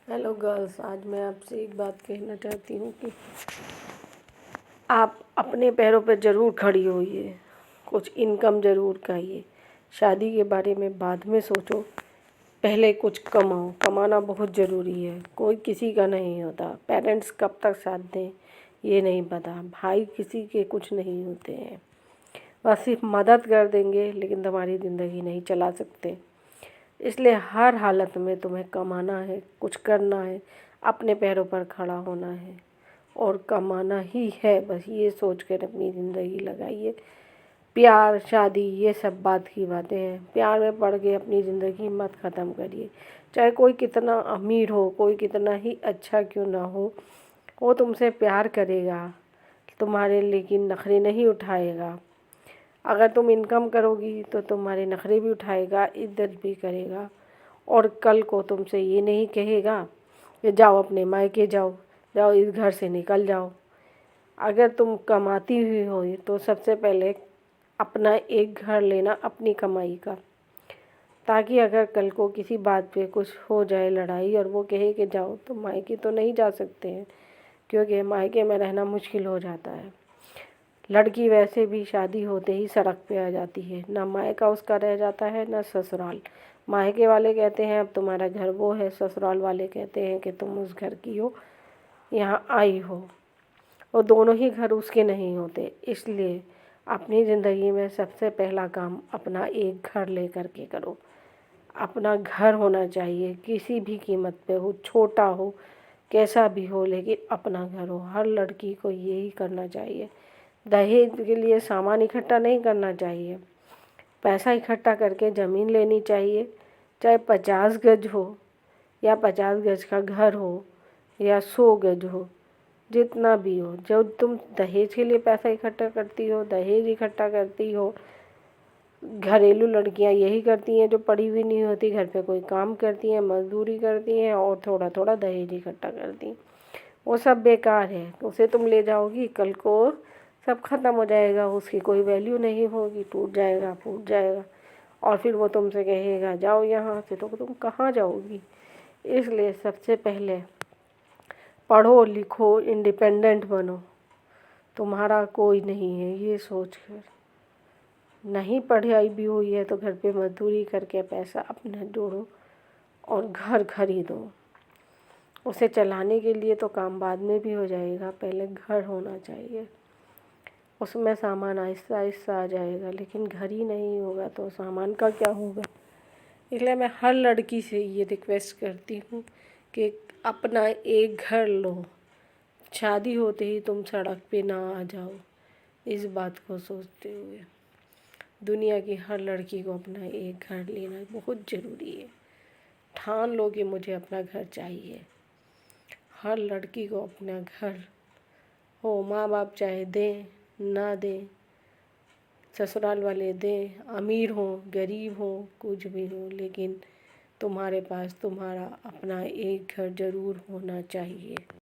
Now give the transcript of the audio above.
Hello girls, आज मैं आपसे एक बात कहना चाहती हूँ कि आप अपने पैरों पर ज़रूर खड़ी होइए, कुछ इनकम ज़रूर करिए। शादी के बारे में बाद में सोचो, पहले कुछ कमाओ। कमाना बहुत ज़रूरी है, कोई किसी का नहीं होता। पेरेंट्स कब तक साथ दें ये नहीं पता, भाई किसी के कुछ नहीं होते हैं, बस सिर्फ मदद कर देंगे लेकिन तुम्हारी ज़िंदगी नहीं चला सकते। इसलिए हर हालत में तुम्हें कमाना है, कुछ करना है, अपने पैरों पर खड़ा होना है और कमाना ही है, बस ये सोच कर अपनी ज़िंदगी लगाइए। प्यार, शादी ये सब बात की बातें हैं। प्यार में पड़ के अपनी ज़िंदगी मत ख़त्म करिए। चाहे कोई कितना अमीर हो, कोई कितना ही अच्छा क्यों ना हो, वो तुमसे प्यार करेगा, तुम्हारे लेकिन नखरे नहीं उठाएगा। अगर तुम इनकम करोगी तो तुम्हारे नखरे भी उठाएगा, इज्जत भी करेगा और कल को तुमसे ये नहीं कहेगा कि जाओ अपने मायके जाओ, जाओ इस घर से निकल जाओ। अगर तुम कमाती हुई हो तो सबसे पहले अपना एक घर लेना अपनी कमाई का, ताकि अगर कल को किसी बात पे कुछ हो जाए लड़ाई और वो कहे कि जाओ, तो मायके तो नहीं जा सकते हैं, क्योंकि मायके में रहना मुश्किल हो जाता है। लड़की वैसे भी शादी होते ही सड़क पे आ जाती है, ना मायका उसका रह जाता है ना ससुराल। मायके वाले कहते हैं अब तुम्हारा घर वो है, ससुराल वाले कहते हैं कि तुम उस घर की हो, यहाँ आई हो। वो दोनों ही घर उसके नहीं होते। इसलिए अपनी ज़िंदगी में सबसे पहला काम अपना एक घर ले कर के करो। अपना घर होना चाहिए, किसी भी कीमत पे हो, छोटा हो कैसा भी हो, लेकिन अपना घर हो। हर लड़की को यही करना चाहिए। दहेज के लिए सामान इकट्ठा नहीं करना चाहिए, पैसा इकट्ठा करके ज़मीन लेनी चाहिए। चाहे 50 गज हो या 50 गज का घर हो या 100 गज हो, जितना भी हो। जब तुम दहेज के लिए पैसा इकट्ठा करती हो, दहेज इकट्ठा करती हो, घरेलू लड़कियां यही करती हैं जो पढ़ी हुई नहीं होती, घर पे कोई काम करती हैं, मजदूरी करती हैं और थोड़ा थोड़ा दहेज इकट्ठा करती हैं। वो सब बेकार है। उसे तुम ले जाओगी, कल को सब ख़त्म हो जाएगा, उसकी कोई वैल्यू नहीं होगी, टूट जाएगा फूट जाएगा और फिर वो तुमसे कहेगा जाओ यहाँ से, तो तुम कहाँ जाओगी। इसलिए सबसे पहले पढ़ो लिखो, इंडिपेंडेंट बनो, तुम्हारा कोई नहीं है ये सोचकर। नहीं पढ़ाई भी हुई है तो घर पे मजदूरी करके पैसा अपना जोड़ो और घर खरीदो। उसे चलाने के लिए तो काम बाद में भी हो जाएगा, पहले घर होना चाहिए। उसमें सामान आहिस्ता आहिस्ता आ जाएगा, लेकिन घर ही नहीं होगा तो सामान का क्या होगा। इसलिए मैं हर लड़की से ये रिक्वेस्ट करती हूँ कि अपना एक घर लो, शादी होते ही तुम सड़क पे ना आ जाओ। इस बात को सोचते हुए दुनिया की हर लड़की को अपना एक घर लेना बहुत ज़रूरी है। ठान लो कि मुझे अपना घर चाहिए। हर लड़की को अपना घर हो, माँ बाप चाहे दें ना दें, ससुराल वाले दें, अमीर हो गरीब हो कुछ भी हो, लेकिन तुम्हारे पास तुम्हारा अपना एक घर ज़रूर होना चाहिए।